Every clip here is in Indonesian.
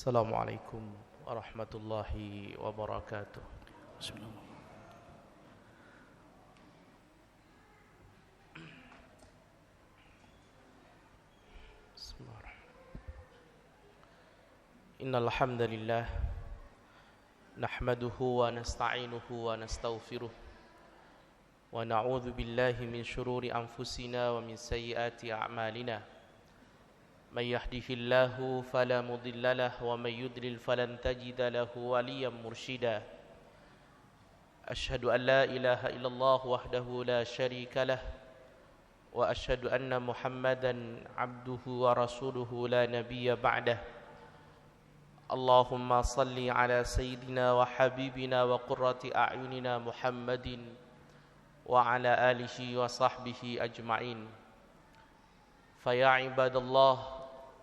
Assalamualaikum warahmatullahi wabarakatuh. Bismillah. Innal hamdalillah nahmaduhu wa nasta'inuhu wa nastaghfiruh wa na'udzu billahi min shururi anfusina wa min sayyiati a'malina. May yahdihillahu fala mudilla lahu wa may yudlil falan tajida lahu waliyan mursyida. Asyhadu an la ilaha illallah wahdahu la syarika lah wa asyhadu anna Muhammadan abduhu wa rasuluhu la nabiyya ba'dah. Allahumma salli ala sayyidina wa habibina wa qurrati a'yunina Muhammadin wa ala alihi wa sahbihi ajma'in. Faya ibadallah,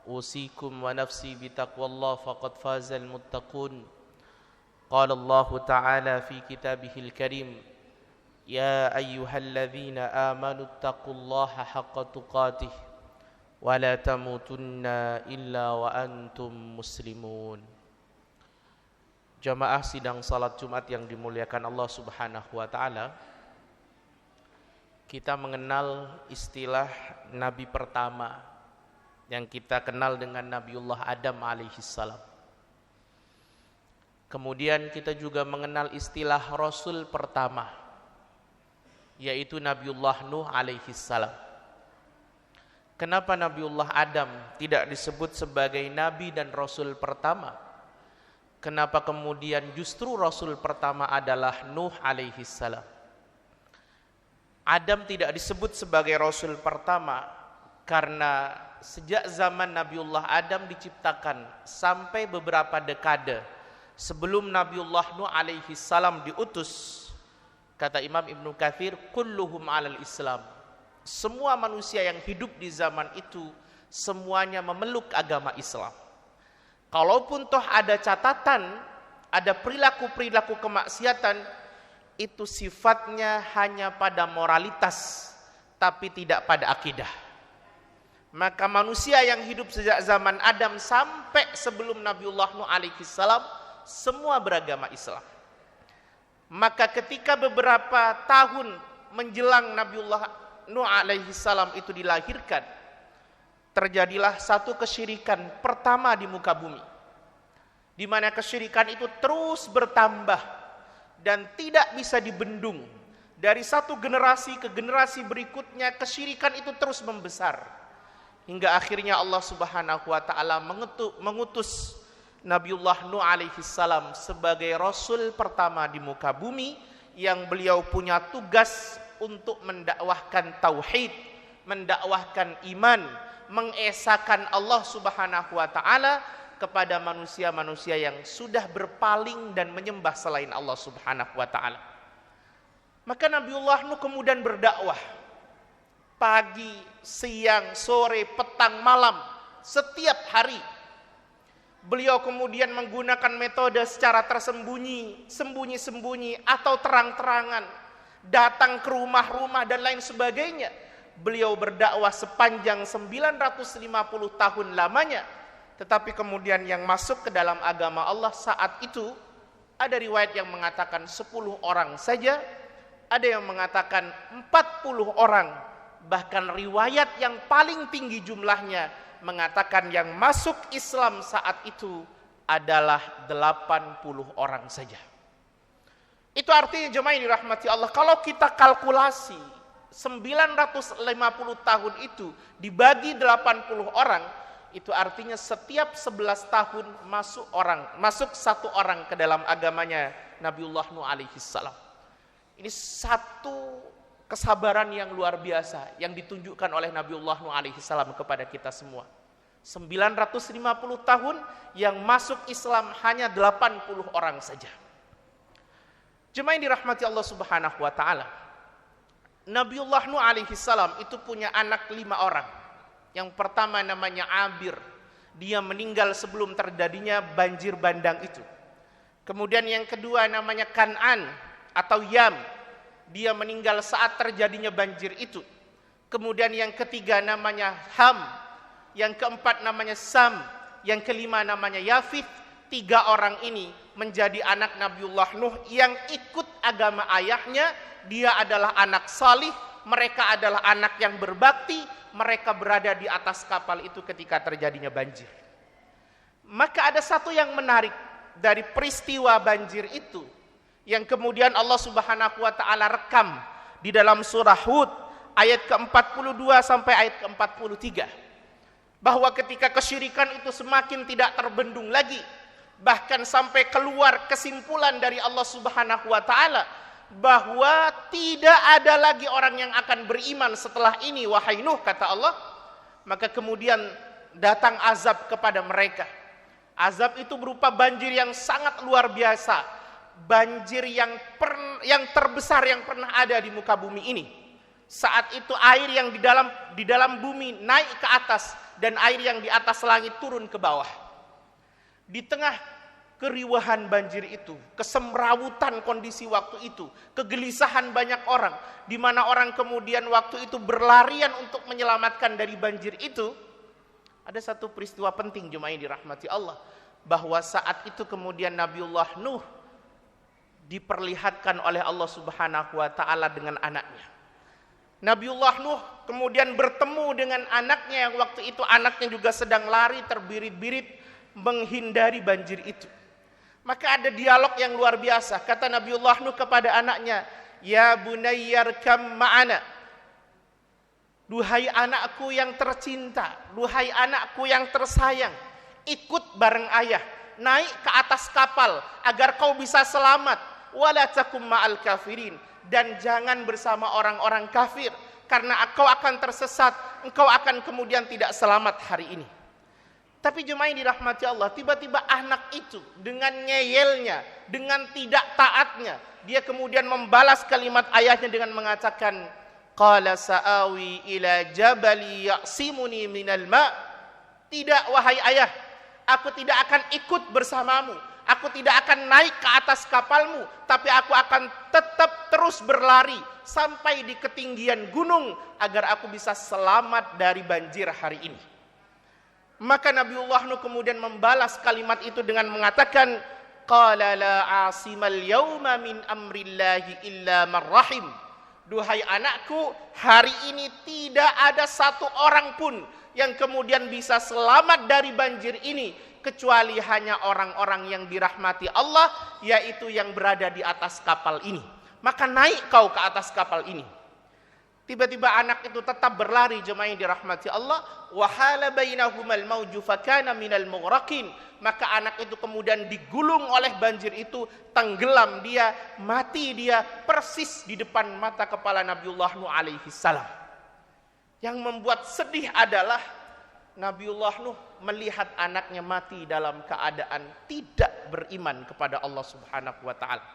usikum wa nafsi bitaqwallah faqad fazal muttaqun. Qala Allah ta'ala fi kitabihil karim, ya ayyuhalladzina amanu taqullaha haqqa tuqatih wa la tamutunna illa wa antum muslimun. Jamaah sidang salat Jumat yang dimuliakan Allah Subhanahu wa taala, kita mengenal istilah nabi pertama yang kita kenal dengan Nabiullah Adam alaihissalam. Kemudian kita juga mengenal istilah rasul pertama, yaitu Nabiullah Nuh alaihissalam. Kenapa Nabiullah Adam tidak disebut sebagai nabi dan rasul pertama? Kenapa kemudian justru rasul pertama adalah Nuh alaihissalam? Adam tidak disebut sebagai rasul pertama karena sejak zaman Nabiullah Adam diciptakan sampai beberapa dekade sebelum Nabiullah Nuh alaihissalam diutus, kata Imam Ibnu Katsir, kulluhum alal Islam. Semua manusia yang hidup di zaman itu semuanya memeluk agama Islam. Kalaupun toh ada catatan, ada perilaku-perilaku kemaksiatan, itu sifatnya hanya pada moralitas, tapi tidak pada akidah. Maka manusia yang hidup sejak zaman Adam sampai sebelum Nabiullah Nuh alaihissalam semua beragama Islam. Maka ketika beberapa tahun menjelang Nabiullah Nuh alaihissalam itu dilahirkan, terjadilah satu kesyirikan pertama di muka bumi, di mana kesyirikan itu terus bertambah dan tidak bisa dibendung. Dari satu generasi ke generasi berikutnya kesyirikan itu terus membesar, hingga akhirnya Allah Subhanahu wa taala mengutus Nabiullah Nuh alaihissalam sebagai rasul pertama di muka bumi, yang beliau punya tugas untuk mendakwahkan tauhid, mendakwahkan iman, mengesahkan Allah Subhanahu wa taala kepada manusia-manusia yang sudah berpaling dan menyembah selain Allah Subhanahu wa taala. Maka Nabiullah Nuh kemudian berdakwah pagi, siang, sore, petang, malam, setiap hari. Beliau kemudian menggunakan metode secara tersembunyi, sembunyi-sembunyi atau terang-terangan, datang ke rumah-rumah dan lain sebagainya. Beliau berdakwah sepanjang 950 tahun lamanya. Tetapi kemudian yang masuk ke dalam agama Allah saat itu, ada riwayat yang mengatakan 10 orang saja, ada yang mengatakan 40 orang. Bahkan riwayat yang paling tinggi jumlahnya mengatakan yang masuk Islam saat itu adalah 80 orang saja. Itu artinya jemaah yang dirahmati Allah, kalau kita kalkulasi 950 tahun itu dibagi 80 orang, itu artinya setiap 11 tahun masuk satu orang ke dalam agamanya Nabiullah Nuh alaihissalam. Ini satu kesabaran yang luar biasa yang ditunjukkan oleh Nabiullah Nuh alaihissalam kepada kita semua. 950 tahun yang masuk Islam hanya 80 orang saja. Jemaah yang dirahmati Allah Subhanahu wa taala, Nabiullah Nuh alaihissalam itu punya anak 5 orang. Yang pertama namanya Abir, dia meninggal sebelum terjadinya banjir bandang itu. Kemudian yang kedua namanya Kan'an atau Yam, dia meninggal saat terjadinya banjir itu. Kemudian yang ketiga namanya Ham, yang keempat namanya Sam, yang kelima namanya Yafith. 3 orang ini menjadi anak Nabiullah Nuh yang ikut agama ayahnya. Dia adalah anak salih, mereka adalah anak yang berbakti, mereka berada di atas kapal itu ketika terjadinya banjir. Maka ada satu yang menarik dari peristiwa banjir itu yang kemudian Allah Subhanahu wa taala rekam di dalam surah Hud ayat ke-42 sampai ayat ke-43, bahwa ketika kesyirikan itu semakin tidak terbendung lagi, bahkan sampai keluar kesimpulan dari Allah Subhanahu wa taala bahwa tidak ada lagi orang yang akan beriman setelah ini wahai Nuh, kata Allah. Maka kemudian datang azab kepada mereka. Azab itu berupa banjir yang sangat luar biasa, banjir yang terbesar yang pernah ada di muka bumi ini. Saat itu air yang di dalam bumi naik ke atas dan air yang di atas langit turun ke bawah. Di tengah keriuhan banjir itu, kesemrawutan kondisi waktu itu, kegelisahan banyak orang, di mana orang kemudian waktu itu berlarian untuk menyelamatkan dari banjir itu, ada satu peristiwa penting jemaah yang dirahmati Allah, bahwa saat itu kemudian Nabiullah Nuh diperlihatkan oleh Allah Subhanahu wa taala dengan anaknya. Nabiullah Nuh kemudian bertemu dengan anaknya yang waktu itu anaknya juga sedang lari terbirit-birit menghindari banjir itu. Maka ada dialog yang luar biasa. Kata Nabiullah Nuh kepada anaknya, "Ya bunayyarkam ma'ana." Duhai anakku yang tercinta, duhai anakku yang tersayang, ikut bareng ayah, naik ke atas kapal agar kau bisa selamat. Wala takum ma'al kafirin, dan jangan bersama orang-orang kafir, karena engkau akan tersesat, engkau akan kemudian tidak selamat hari ini. Tapi jemaah yang dirahmati Allah, tiba-tiba anak itu dengan ngeyelnya, dengan tidak taatnya, dia kemudian membalas kalimat ayahnya dengan mengatakan, qala sa'awi ila jabali ya'simuni minal ma'. Tidak wahai ayah, aku tidak akan ikut bersamamu, aku tidak akan naik ke atas kapalmu, tapi aku akan tetap terus berlari sampai di ketinggian gunung agar aku bisa selamat dari banjir hari ini. Maka Nabiullah Nuh kemudian membalas kalimat itu dengan mengatakan, qala la asimal yawma min amrillahi illa man rahim. Duhai anakku, hari ini tidak ada satu orang pun yang kemudian bisa selamat dari banjir ini kecuali hanya orang-orang yang dirahmati Allah, yaitu yang berada di atas kapal ini. Maka naik kau ke atas kapal ini. Tiba-tiba anak itu tetap berlari, jemaah yang dirahmati Allah. Wahala bainahumal mauju fakana minal mughraqin. Maka anak itu kemudian digulung oleh banjir itu, tenggelam dia, mati dia persis di depan mata kepala Nabiullah Nuh alaihi salam. Yang membuat sedih adalah Nabiullah Nuh melihat anaknya mati dalam keadaan tidak beriman kepada Allah Subhanahu wa taala.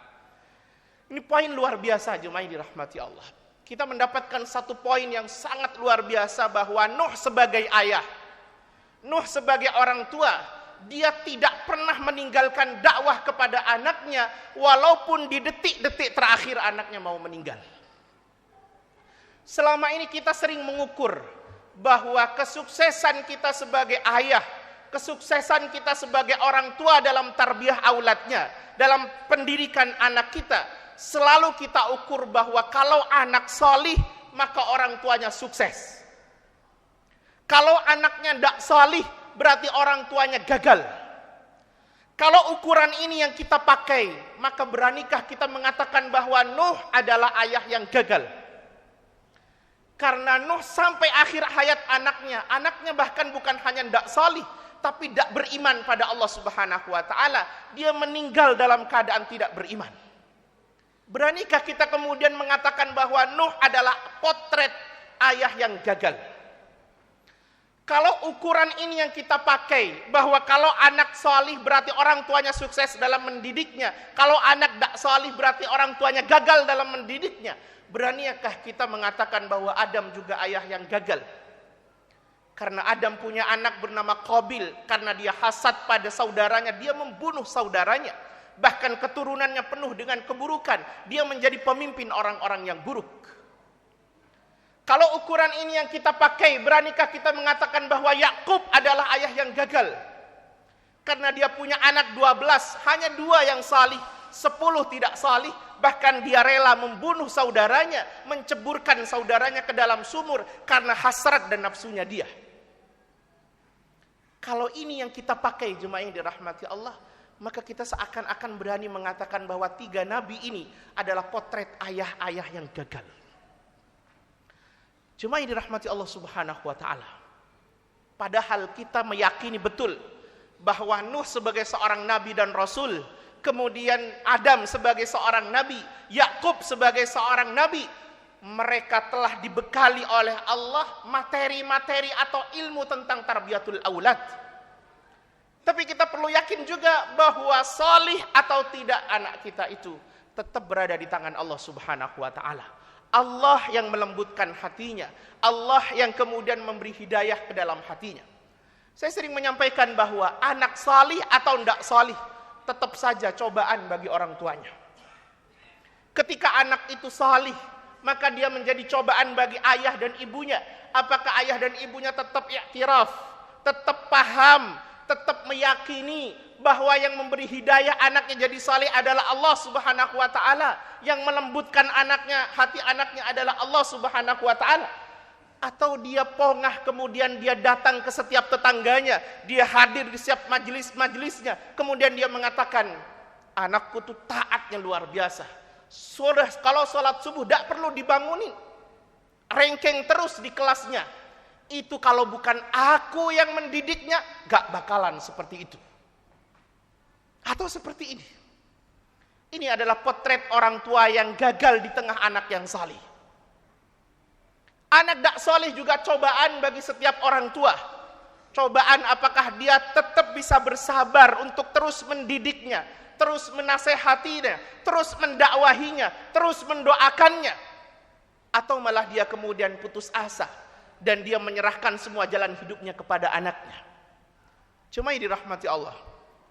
Ini poin luar biasa jemaah yang dirahmati Allah. Kita mendapatkan satu poin yang sangat luar biasa, bahwa Nuh sebagai ayah, Nuh sebagai orang tua, dia tidak pernah meninggalkan dakwah kepada anaknya walaupun di detik-detik terakhir anaknya mau meninggal. Selama ini kita sering mengukur bahwa kesuksesan kita sebagai ayah, kesuksesan kita sebagai orang tua dalam tarbiyah auladnya, dalam pendidikan anak kita, selalu kita ukur bahwa kalau anak solih maka orang tuanya sukses. Kalau anaknya tidak solih berarti orang tuanya gagal. Kalau ukuran ini yang kita pakai, maka beranikah kita mengatakan bahwa Nuh adalah ayah yang gagal? Karena Nuh sampai akhir hayat anaknya bahkan bukan hanya tidak solih, tapi tidak beriman pada Allah Subhanahu wa taala. Dia meninggal dalam keadaan tidak beriman. Beranikah kita kemudian mengatakan bahwa Nuh adalah potret ayah yang gagal? Kalau ukuran ini yang kita pakai, bahwa kalau anak solih berarti orang tuanya sukses dalam mendidiknya, kalau anak tidak solih berarti orang tuanya gagal dalam mendidiknya, beranikah kita mengatakan bahwa Adam juga ayah yang gagal? Karena Adam punya anak bernama Qabil, karena dia hasad pada saudaranya, dia membunuh saudaranya. Bahkan keturunannya penuh dengan keburukan. Dia menjadi pemimpin orang-orang yang buruk. Kalau ukuran ini yang kita pakai, beranikah kita mengatakan bahwa Yakub adalah ayah yang gagal? Karena dia punya anak 12, hanya 2 yang salih, 10 tidak salih. Bahkan dia rela membunuh saudaranya, menceburkan saudaranya ke dalam sumur karena hasrat dan nafsunya dia. Kalau ini yang kita pakai jemaah yang dirahmati Allah, maka kita seakan-akan berani mengatakan bahwa 3 nabi ini adalah potret ayah-ayah yang gagal. Jemaah yang dirahmati Allah Subhanahu wa taala. Padahal kita meyakini betul bahwa Nuh sebagai seorang nabi dan rasul, kemudian Adam sebagai seorang nabi, Yakub sebagai seorang nabi, mereka telah dibekali oleh Allah materi-materi atau ilmu tentang tarbiyatul aulad. Tapi kita perlu yakin juga bahwa salih atau tidak anak kita itu tetap berada di tangan Allah Subhanahu wa taala. Allah yang melembutkan hatinya, Allah yang kemudian memberi hidayah ke dalam hatinya. Saya sering menyampaikan bahwa anak salih atau tidak salih tetap saja cobaan bagi orang tuanya. Ketika anak itu salih, maka dia menjadi cobaan bagi ayah dan ibunya. Apakah ayah dan ibunya tetap iktiraf, tetap paham, tetap meyakini bahwa yang memberi hidayah anaknya jadi saleh adalah Allah Subhanahu wa taala, yang melembutkan anaknya, hati anaknya adalah Allah Subhanahu wa taala? Atau dia pongah kemudian dia datang ke setiap tetangganya, dia hadir di setiap majelis-majelisnya, kemudian dia mengatakan, anakku tuh taatnya luar biasa. Sudah kalau sholat subuh tidak perlu dibangunin, rengkeng terus di kelasnya. Itu kalau bukan aku yang mendidiknya, gak bakalan seperti itu. Atau seperti ini. Ini adalah potret orang tua yang gagal di tengah anak yang salih. Anak tak salih juga cobaan bagi setiap orang tua. Cobaan apakah dia tetap bisa bersabar untuk terus mendidiknya, terus menasehatinya, terus mendakwahinya, terus mendoakannya. Atau malah dia kemudian putus asa dan dia menyerahkan semua jalan hidupnya kepada anaknya. Cuma yang dirahmati Allah,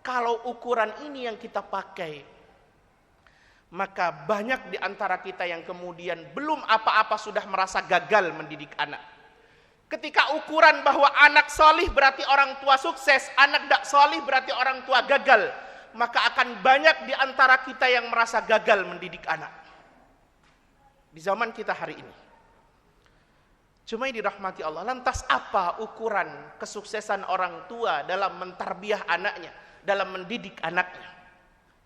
kalau ukuran ini yang kita pakai, maka banyak di antara kita yang kemudian belum apa-apa sudah merasa gagal mendidik anak. Ketika ukuran bahwa anak salih berarti orang tua sukses, anak tak salih berarti orang tua gagal, maka akan banyak di antara kita yang merasa gagal mendidik anak. Di zaman kita hari ini. Cuma yang dirahmati Allah, lantas apa ukuran kesuksesan orang tua dalam mentarbiah anaknya, dalam mendidik anaknya?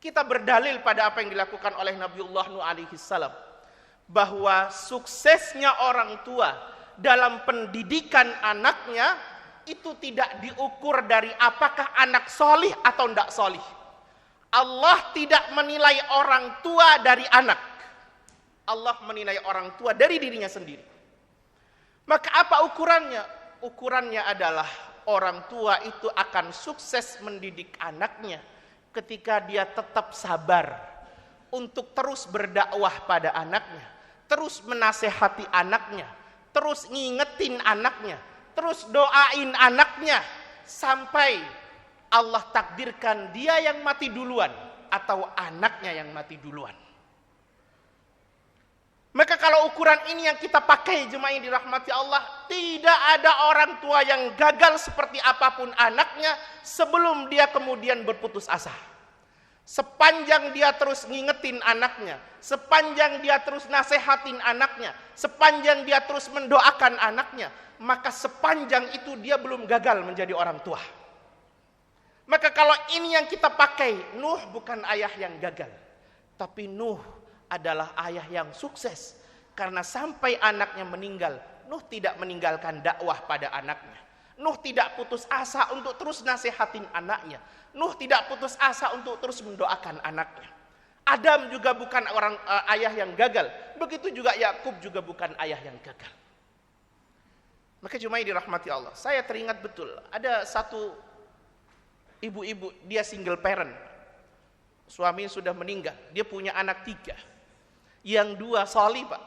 Kita berdalil pada apa yang dilakukan oleh Nabiullah Nuh alaihi salam, bahwa suksesnya orang tua dalam pendidikan anaknya itu tidak diukur dari apakah anak solih atau tidak solih. Allah tidak menilai orang tua dari anak. Allah menilai orang tua dari dirinya sendiri. Maka apa ukurannya? Ukurannya adalah orang tua itu akan sukses mendidik anaknya ketika dia tetap sabar untuk terus berdakwah pada anaknya, terus menasehati anaknya, terus ngingetin anaknya, terus doain anaknya sampai Allah takdirkan dia yang mati duluan atau anaknya yang mati duluan. Maka kalau ukuran ini yang kita pakai jemaah yang dirahmati Allah, tidak ada orang tua yang gagal seperti apapun anaknya sebelum dia kemudian berputus asa. Sepanjang dia terus ngingetin anaknya, sepanjang dia terus nasehatin anaknya, sepanjang dia terus mendoakan anaknya, maka sepanjang itu dia belum gagal menjadi orang tua. Maka kalau ini yang kita pakai, Nuh bukan ayah yang gagal, tapi Nuh adalah ayah yang sukses. Karena sampai anaknya meninggal, Nuh tidak meninggalkan dakwah pada anaknya. Nuh tidak putus asa untuk terus nasihatin anaknya. Nuh tidak putus asa untuk terus mendoakan anaknya. Adam juga bukan orang ayah yang gagal. Begitu juga Yakub juga bukan ayah yang gagal. Maka cuma dirahmati Allah, saya teringat betul ada satu ibu-ibu, dia single parent. Suami sudah meninggal, dia punya anak 3. Yang 2 salih, Pak.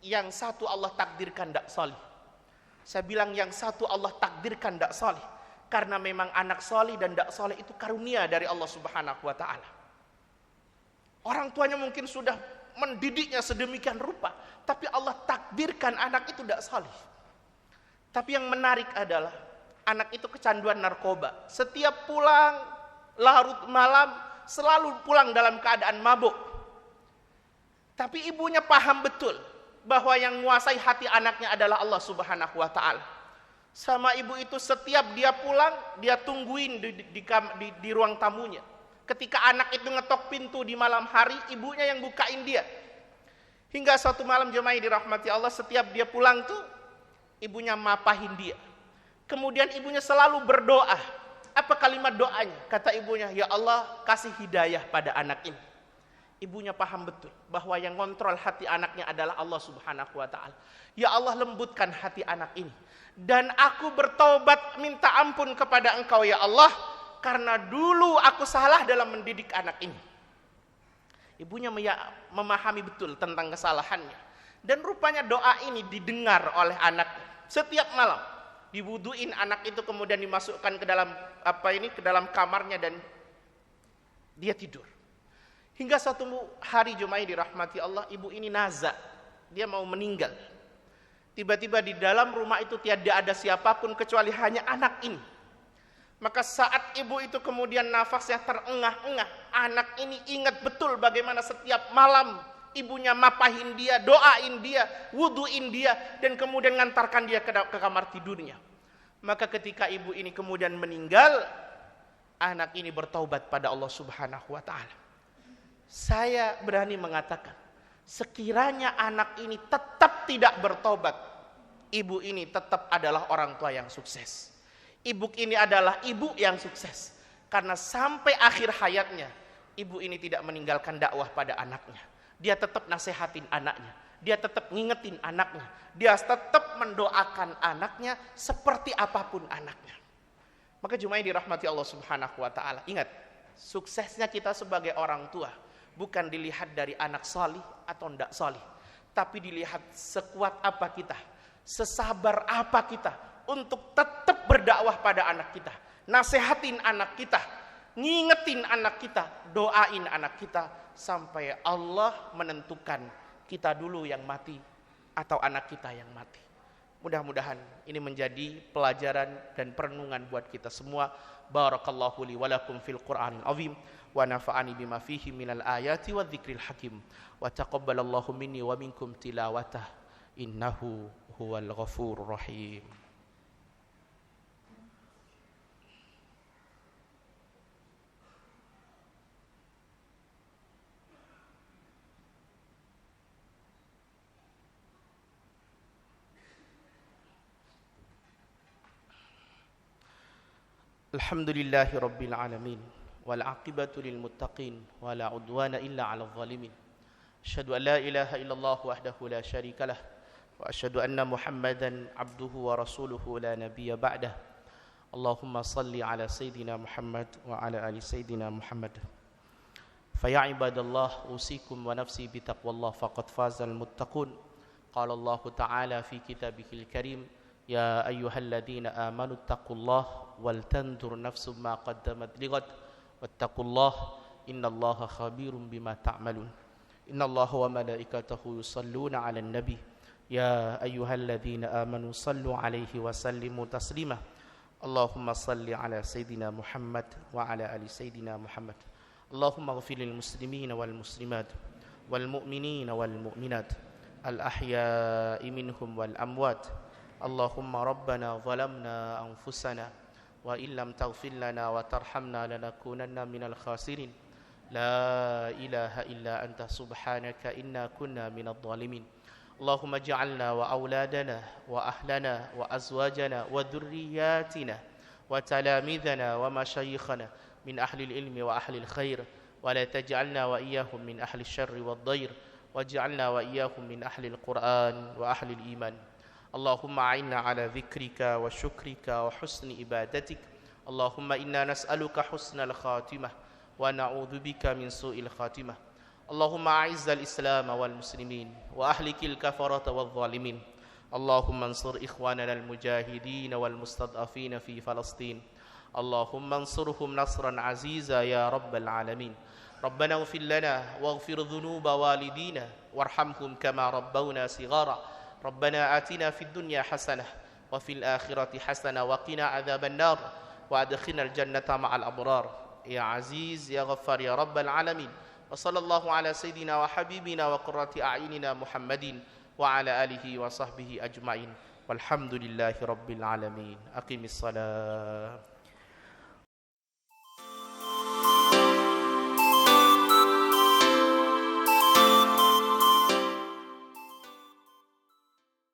Yang 1 Allah takdirkan tidak salih. Saya bilang yang 1 Allah takdirkan tidak salih, karena memang anak salih dan tidak salih itu karunia dari Allah Subhanahu wa taala. Orang tuanya mungkin sudah mendidiknya sedemikian rupa, tapi Allah takdirkan anak itu tidak salih. Tapi yang menarik adalah anak itu kecanduan narkoba. Setiap pulang larut malam selalu pulang dalam keadaan mabuk. Tapi ibunya paham betul bahwa yang menguasai hati anaknya adalah Allah Subhanahu wa taala. Sama ibu itu setiap dia pulang, dia tungguin di ruang tamunya. Ketika anak itu ngetok pintu di malam hari, ibunya yang bukain dia. Hingga suatu malam jemaah dirahmati Allah, setiap dia pulang tuh ibunya mapahin dia. Kemudian ibunya selalu berdoa. Apa kalimat doanya? Kata ibunya, ya Allah kasih hidayah pada anak ini. Ibunya paham betul bahwa yang kontrol hati anaknya adalah Allah Subhanahu wa taala. Ya Allah, lembutkan hati anak ini. Dan aku bertaubat minta ampun kepada Engkau ya Allah, karena dulu aku salah dalam mendidik anak ini. Ibunya memahami betul tentang kesalahannya. Dan rupanya doa ini didengar oleh anaknya. Setiap malam diwuduin anak itu, kemudian dimasukkan ke dalam kamarnya dan dia tidur. Hingga suatu hari jemaah dirahmati Allah, ibu ini nazak, dia mau meninggal. Tiba-tiba di dalam rumah itu tiada ada siapapun kecuali hanya anak ini. Maka saat ibu itu kemudian nafasnya terengah-engah, anak ini ingat betul bagaimana setiap malam ibunya mapahin dia, doain dia, wuduin dia, dan kemudian ngantarkan dia ke kamar tidurnya. Maka ketika ibu ini kemudian meninggal, anak ini bertaubat pada Allah Subhanahu wa taala. Saya berani mengatakan, sekiranya anak ini tetap tidak bertobat, ibu ini tetap adalah orang tua yang sukses. Ibu ini adalah ibu yang sukses. Karena sampai akhir hayatnya, ibu ini tidak meninggalkan dakwah pada anaknya. Dia tetap nasihatin anaknya. Dia tetap ngingetin anaknya. Dia tetap mendoakan anaknya seperti apapun anaknya. Maka jemaah dirahmati Allah Subhanahu wa taala, ingat, suksesnya kita sebagai orang tua bukan dilihat dari anak salih atau tidak salih, tapi dilihat sekuat apa kita, sesabar apa kita untuk tetap berdakwah pada anak kita, nasihatin anak kita, ngingetin anak kita, doain anak kita sampai Allah menentukan kita dulu yang mati atau anak kita yang mati. Mudah-mudahan ini menjadi pelajaran dan perenungan buat kita semua. Barakallahu li wa lakum fil Qur'anil azim wa nafa'ani bima fihi minal ayati wa dzikril hakim wa taqabbalallahu minni wa minkum tilawatah innahu huwal ghafurur rahim. Alhamdulillahi rabbil alamin wal aqibatu lil muttaqin wa la udwana illa 'alal zalimin. Asyhadu an la ilaha illallah wahdahu la syarika lah wa asyhadu anna Muhammadan 'abduhu wa rasuluhu la nabiyya ba'dah. Allahumma salli ala sayidina Muhammad wa ala ali sayidina Muhammad. Fa ya ibadallah usikum wa nafsi bi taqwallah faqad fazal muttaqun. Qala Allah ta'ala fi kitabihil karim, ya ayyuhalladzina amanu taqullaha wal tandur nafsum ma qaddamat lighad wattaqullaha innallaha khabirum bima ta'malun. Innallaha wa malaikatahu yusalluna 'alan nabi ya ayyuhalladzina amanu sallu 'alaihi wa sallimu taslima. Allahumma salli 'ala sayidina Muhammad wa 'ala ali sayidina Muhammad. Allahumma ighfir lil muslimina wal muslimat wal mu'minina wal mu'minat al ahya'i minhum wal amwat. Allahumma rabbana zalamna anfusana wa illam taghfir lana wa tarhamna lanakunanna minal khasirin. La ilaha illa anta subhanaka inna kunna minadh dhalimin. Allahumma ij'alna wa auladana wa ahlana wa azwajana wa dhurriyyatina wa talamidhana wa mashayikhana min ahli al-ilmi wa ahli al-khair wa la taj'alna wa iyyahum min ahli asy-syarri wad-dhair waj'alna wa iyyahum min ahli al-Qur'an wa ahli al-iman. Allahumma a'inna ala dzikrika wa syukrika wa husni ibadatik. Allahumma inna nas'aluka husnal khatimah wa na'udzubika min su'il khatimah. Allahumma a'izzal islam wal muslimin wa ahlikil kafarata wal zalimin. Allahumma ansur ikhwanana al mujahidin wal mustad'afin fi Falastin. Allahumma ansurhum nasran aziza ya rabbal alamin. Rabbana ighfir lana waghfir dhunuba walidina warhamhum kama rabbawna shighara. Rabbana atina fid dunya hasanah وفي الآخرة حسنة وقنا عذاب النار وأدخلنا الجنة مع الأبرار يا عزيز يا غفار يا رب العالمين. وصلى الله على سيدنا وحبيبنا وقرة أعيننا محمد وعلى آله وصحبه أجمعين والحمد لله رب العالمين. أقم الصلاة.